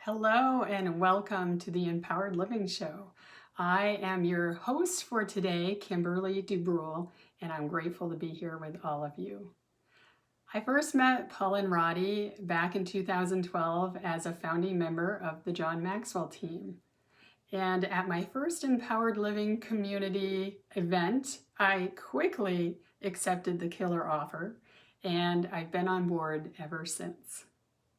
Hello and welcome to the Empowered Living Show. I am your host for today, Kimberly DuBrule, and I'm grateful to be here with all of you. I first met Paul and Roddy back in 2012 as a founding member of the John Maxwell team. And at my first Empowered Living community event, I quickly accepted the killer offer, and I've been on board ever since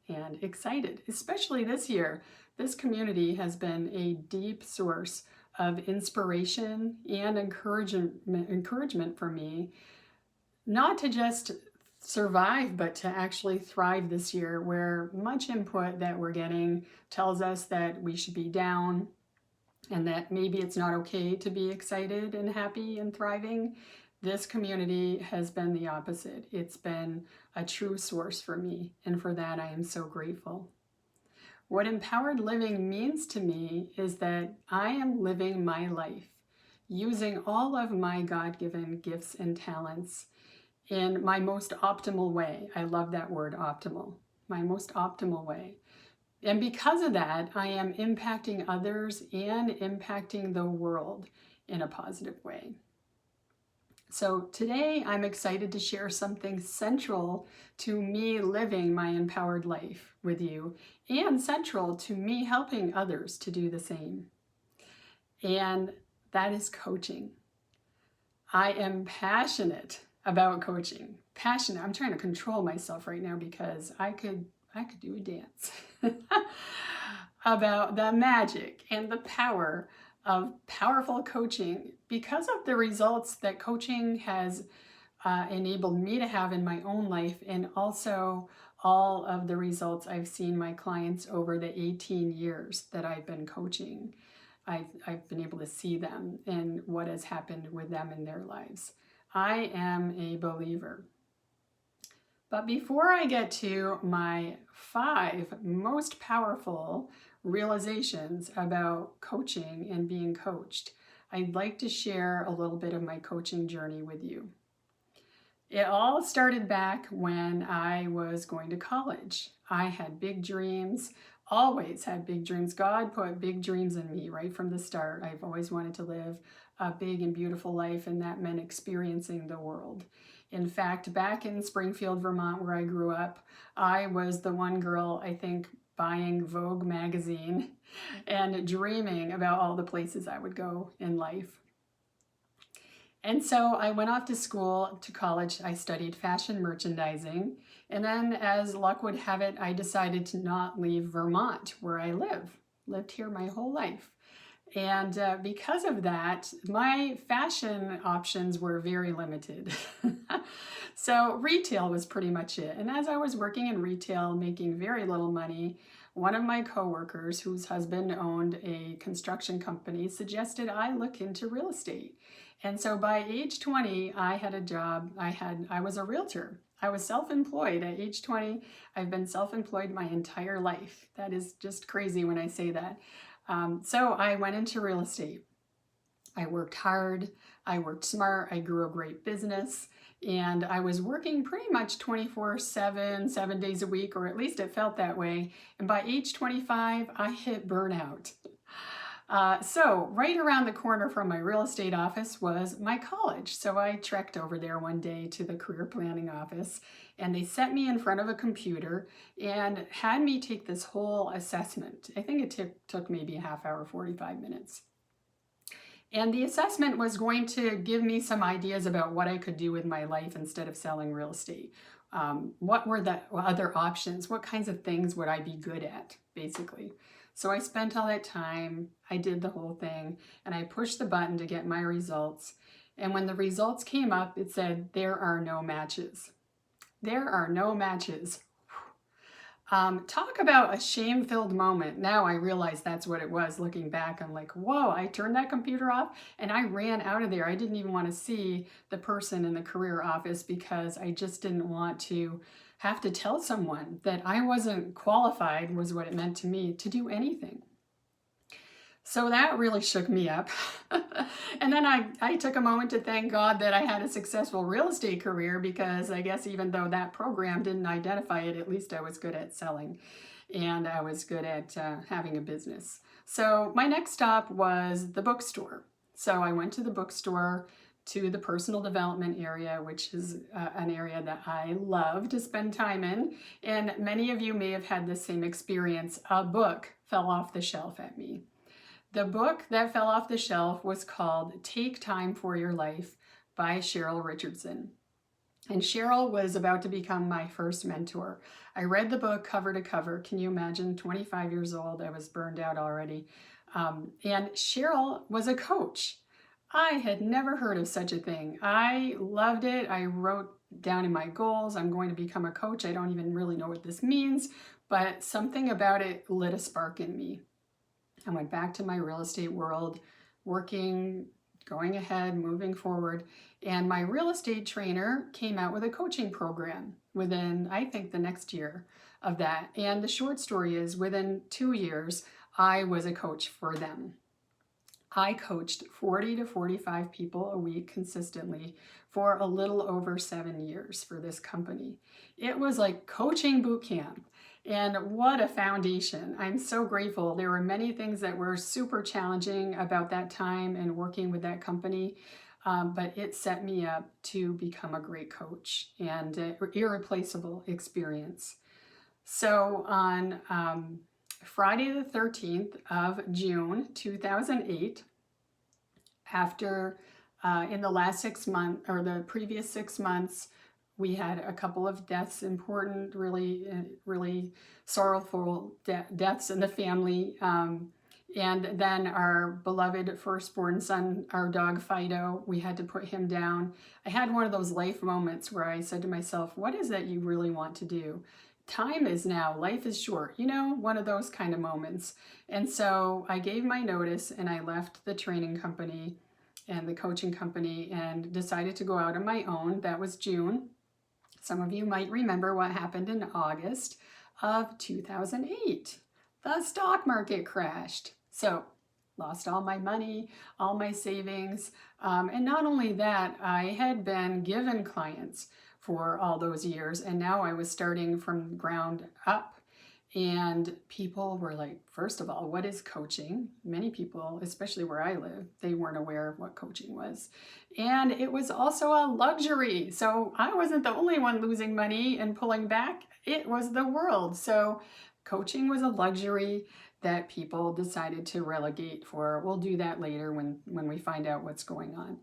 and excited, especially this year. This community has been a deep source of inspiration and encouragement for me, not to just survive, but to actually thrive this year, where much input that we're getting tells us that we should be down and that maybe it's not okay to be excited and happy and thriving. This community has been the opposite. It's been a true source for me, and for that I am so grateful. What empowered living means to me is that I am living my life using all of my God-given gifts and talents in my most optimal way. I love that word, optimal. My most optimal way. And because of that, I am impacting others and impacting the world in a positive way. So today I'm excited to share something central to me living my empowered life with you, and central to me helping others to do the same. And that is coaching. I am passionate about coaching. Passionate. I'm trying to control myself right now because I could do a dance about the magic and the power of powerful coaching because of the results that coaching has enabled me to have in my own life, and also all of the results I've seen my clients over the 18 years that I've been coaching. I've been able to see them and what has happened with them in their lives. I am a believer. But before I get to my 5 most powerful realizations about coaching and being coached, I'd like to share a little bit of my coaching journey with you. It all started back when I was going to college. I had big dreams, always had big dreams. God put big dreams in me right from the start. I've always wanted to live a big and beautiful life, and that meant experiencing the world. In fact, back in Springfield, Vermont, where I grew up, I was the one girl, I think, buying Vogue magazine and dreaming about all the places I would go in life. And so I went off to school, to college. I studied fashion merchandising. And then, as luck would have it, I decided to not leave Vermont, where I lived here my whole life. And because of that, my fashion options were very limited. So retail was pretty much it. And as I was working in retail, making very little money, one of my coworkers, whose husband owned a construction company, suggested I look into real estate. And so by age 20, I had a job. I was a realtor. I was self-employed at age 20. I've been self-employed my entire life. That is just crazy when I say that. So I went into real estate. I worked hard, I worked smart, I grew a great business, and I was working pretty much 24/7, 7 days a week, or at least it felt that way. And by age 25, I hit burnout. So right around the corner from my real estate office was my college. So I trekked over there one day to the career planning office, and they set me in front of a computer and had me take this whole assessment. I think it took maybe a half hour, 45 minutes. And the assessment was going to give me some ideas about what I could do with my life instead of selling real estate. What were the other options? What kinds of things would I be good at, basically? So I spent all that time, I did the whole thing, and I pushed the button to get my results. And when the results came up, it said, there are no matches. There are no matches. Talk about a shame-filled moment. Now I realize that's what it was. Looking back, I'm like, whoa, I turned that computer off and I ran out of there. I didn't even want to see the person in the career office because I just didn't want to have to tell someone that I wasn't qualified, was what it meant to me, to do anything. So that really shook me up. And then I took a moment to thank God that I had a successful real estate career, because I guess even though that program didn't identify it, at least I was good at selling. and I was good at having a business. So my next stop was the bookstore. So I went to the bookstore, to the personal development area, which is an area that I love to spend time in. And many of you may have had the same experience. A book fell off the shelf at me. The book that fell off the shelf was called Take Time for Your Life by Cheryl Richardson. And Cheryl was about to become my first mentor. I read the book cover to cover. Can you imagine? 25 years old, I was burned out already. And Cheryl was a coach. I had never heard of such a thing. I loved it. I wrote down in my goals, I'm going to become a coach. I don't even really know what this means, but something about it lit a spark in me. I went back to my real estate world, working, going ahead, moving forward. And my real estate trainer came out with a coaching program within, I think, the next year of that. And the short story is within 2 years, I was a coach for them. I coached 40 to 45 people a week consistently for a little over 7 years for this company. It was like coaching boot camp. And what a foundation. I'm so grateful. There were many things that were super challenging about that time and working with that company, but it set me up to become a great coach and an irreplaceable experience. So on Friday the 13th of June 2008, after in the last 6 months or the previous 6 months, we had a couple of deaths, important, really sorrowful deaths in the family. And then our beloved firstborn son, our dog Fido, we had to put him down. I had one of those life moments where I said to myself, what is that you really want to do? Time is now, life is short, one of those kind of moments. And so I gave my notice and I left the training company and the coaching company and decided to go out on my own. That was June. Some of you might remember what happened in August of 2008. The stock market crashed. So lost all my money, all my savings. And not only that, I had been given clients for all those years. And now I was starting from ground up. And people were like, first of all, what is coaching? Many people, especially where I live, they weren't aware of what coaching was. And it was also a luxury. So I wasn't the only one losing money and pulling back. It was the world. So coaching was a luxury that people decided to relegate for, we'll do that later when we find out what's going on.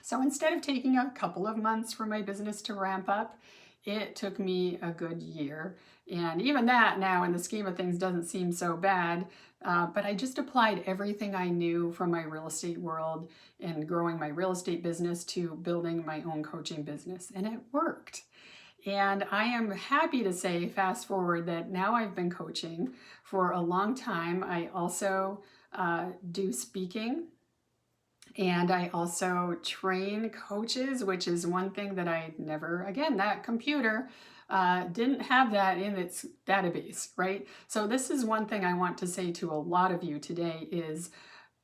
So instead of taking a couple of months for my business to ramp up, it took me a good year. And even that now in the scheme of things doesn't seem so bad. But I just applied everything I knew from my real estate world and growing my real estate business to building my own coaching business. And it worked. And I am happy to say, fast forward, that now I've been coaching for a long time. I also do speaking. And I also train coaches, which is one thing that I never, again, that computer didn't have that in its database, right? So this is one thing I want to say to a lot of you today is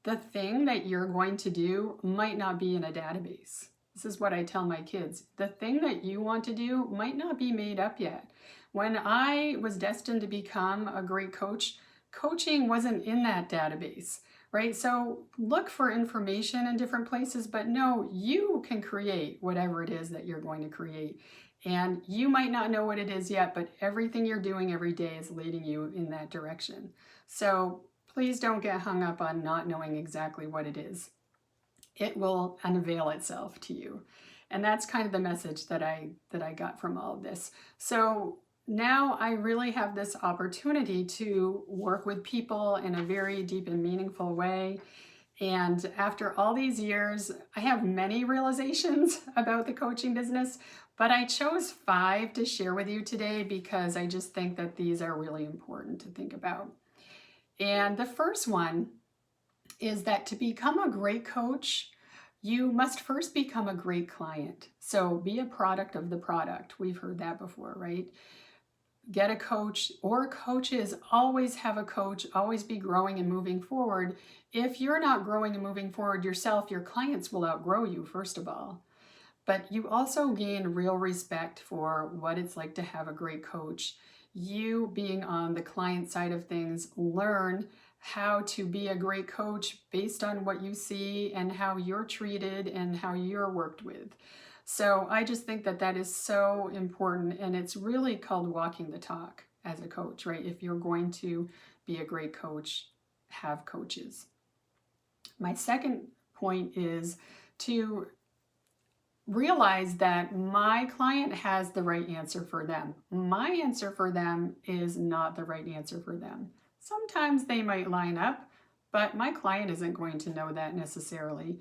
the thing that you're going to do might not be in a database. This is what I tell my kids. The thing that you want to do might not be made up yet. When I was destined to become a great coach, coaching wasn't in that database. Right? So look for information in different places, but no, you can create whatever it is that you're going to create. And you might not know what it is yet, but everything you're doing every day is leading you in that direction. So please don't get hung up on not knowing exactly what it is. It will unveil itself to you. And that's kind of the message that I got from all of this. So now I really have this opportunity to work with people in a very deep and meaningful way. And after all these years, I have many realizations about the coaching business, but I chose 5 to share with you today because I just think that these are really important to think about. And the first one is that to become a great coach, you must first become a great client. So be a product of the product. We've heard that before, right? Get a coach, or coaches always have a coach, always be growing and moving forward. If you're not growing and moving forward yourself, your clients will outgrow you, first of all. But you also gain real respect for what it's like to have a great coach. you being on the client side of things, learn how to be a great coach based on what you see and how you're treated and how you're worked with. So I just think that that is so important, and it's really called walking the talk as a coach, right? If you're going to be a great coach, have coaches. My second point is to realize that my client has the right answer for them. My answer for them is not the right answer for them. Sometimes they might line up, but my client isn't going to know that necessarily.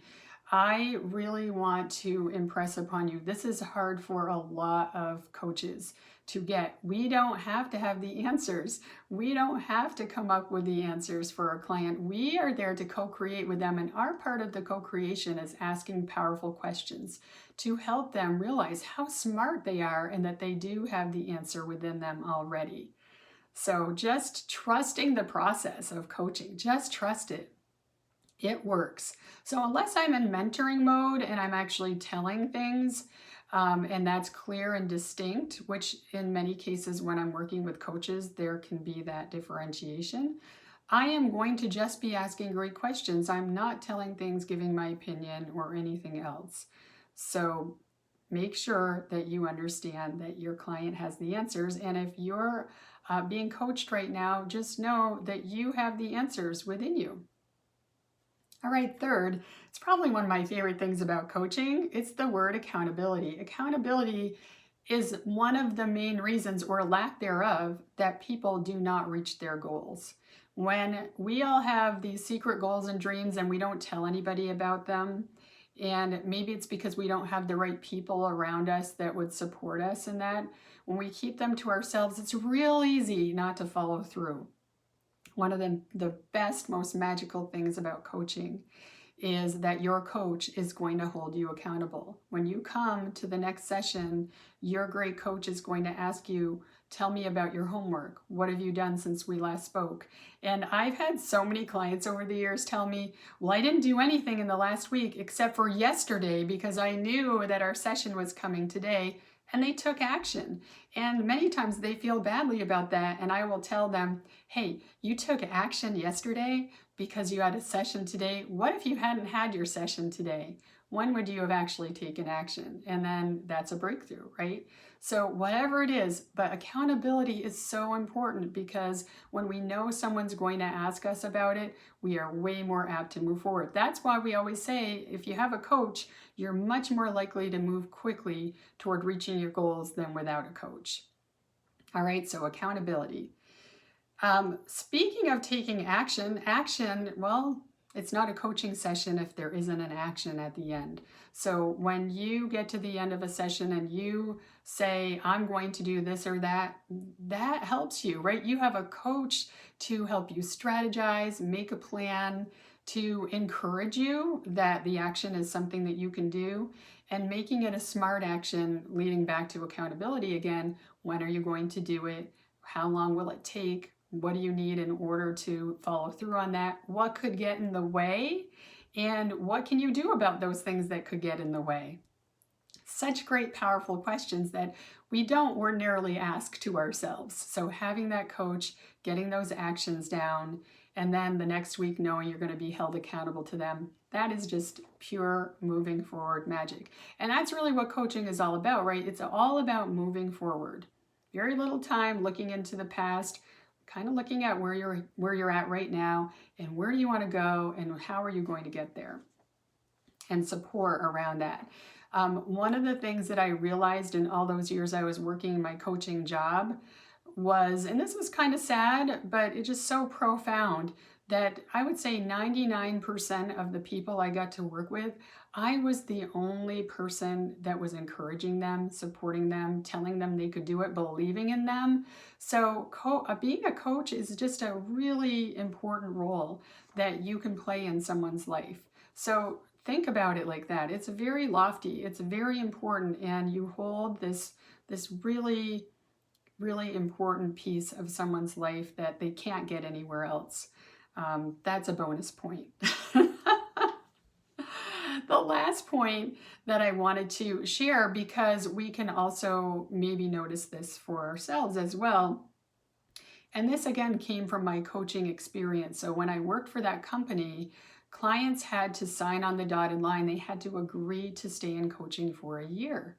I really want to impress upon you, this is hard for a lot of coaches to get. We don't have to have the answers. We don't have to come up with the answers for our client. We are there to co-create with them, and our part of the co-creation is asking powerful questions to help them realize how smart they are and that they do have the answer within them already. So just trusting the process of coaching, just trust it. It works. So unless I'm in mentoring mode and I'm actually telling things, and that's clear and distinct, which in many cases when I'm working with coaches, there can be that differentiation, I am going to just be asking great questions. I'm not telling things, giving my opinion, or anything else. So make sure that you understand that your client has the answers. And if you're being coached right now, just know that you have the answers within you. All right, third, it's probably one of my favorite things about coaching. It's the word accountability. Accountability is one of the main reasons, or lack thereof, that people do not reach their goals. When we all have these secret goals and dreams and we don't tell anybody about them, and maybe it's because we don't have the right people around us that would support us in that, when we keep them to ourselves, it's real easy not to follow through. One of the best, most magical things about coaching is that your coach is going to hold you accountable. When you come to the next session, your great coach is going to ask you, tell me about your homework. What have you done since we last spoke? And I've had so many clients over the years tell me, well, I didn't do anything in the last week except for yesterday because I knew that our session was coming today, and they took action. And many times they feel badly about that, and I will tell them, hey, you took action yesterday because you had a session today. What if you hadn't had your session today? When would you have actually taken action? And then that's a breakthrough, right? So whatever it is, but accountability is so important, because when we know someone's going to ask us about it, we are way more apt to move forward. That's why we always say, if you have a coach, you're much more likely to move quickly toward reaching your goals than without a coach. All right, so accountability. Speaking of taking action, well, it's not a coaching session if there isn't an action at the end. So when you get to the end of a session and you say, I'm going to do this or that, that helps you, right? You have a coach to help you strategize, make a plan, to encourage you that the action is something that you can do, and making it a smart action, leading back to accountability again. When are you going to do it? How long will it take? What do you need in order to follow through on that? What could get in the way? And what can you do about those things that could get in the way? Such great, powerful questions that we don't ordinarily ask to ourselves. So having that coach, getting those actions down, and then the next week knowing you're going to be held accountable to them, that is just pure moving forward magic. And that's really what coaching is all about, right? It's all about moving forward. Very little time looking into the past, kind of looking at where you're at right now, and where do you want to go, and how are you going to get there, and support around that. One of the things that I realized in all those years I was working my coaching job was, and this was kind of sad, but it's just so profound, that I would say 99% of the people I got to work with, I was the only person that was encouraging them, supporting them, telling them they could do it, believing in them. So being a coach is just a really important role that you can play in someone's life. So think about it like that. It's very lofty, it's very important, and you hold this really, really important piece of someone's life that they can't get anywhere else. That's a bonus point. The last point that I wanted to share, because we can also maybe notice this for ourselves as well, And this again came from my coaching experience. So when I worked for that company, clients had to sign on the dotted line. They had to agree to stay in coaching for a year.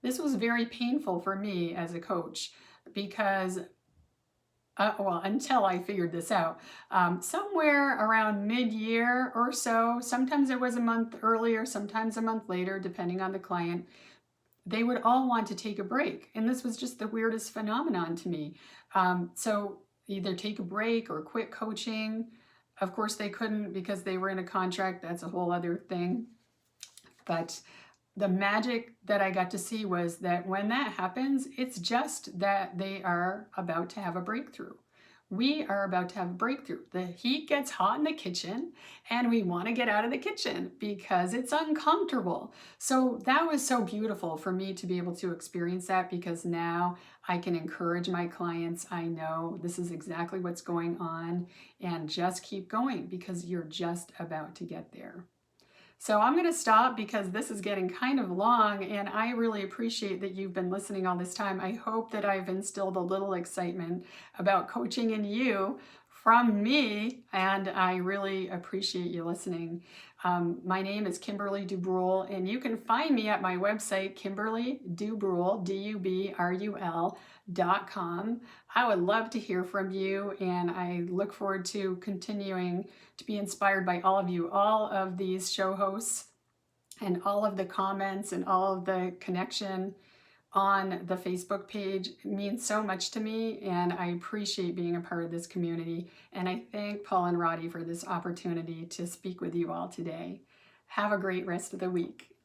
This was very painful for me as a coach because well, until I figured this out, somewhere around mid-year or so, sometimes it was a month earlier, sometimes a month later, depending on the client, they would all want to take a break. And this was just the weirdest phenomenon to me. So either take a break or quit coaching. Of course, they couldn't because they were in a contract. That's a whole other thing. But the magic that I got to see was that when that happens, it's just that they are about to have a breakthrough. We are about to have a breakthrough. The heat gets hot in the kitchen and we want to get out of the kitchen because it's uncomfortable. So that was so beautiful for me to be able to experience that, because now I can encourage my clients. I know this is exactly what's going on, and just keep going because you're just about to get there. So I'm going to stop because this is getting kind of long, and I really appreciate that you've been listening all this time. I hope that I've instilled a little excitement about coaching in you from me, and I really appreciate you listening. My name is Kimberly Dubrul, and you can find me at my website, Kimberly Dubrul, DUBRUL.com. I would love to hear from you, and I look forward to continuing to be inspired by all of you. All of these show hosts and all of the comments and all of the connection on the Facebook page means so much to me, and I appreciate being a part of this community. And I thank Paul and Roddy for this opportunity to speak with you all today. Have a great rest of the week.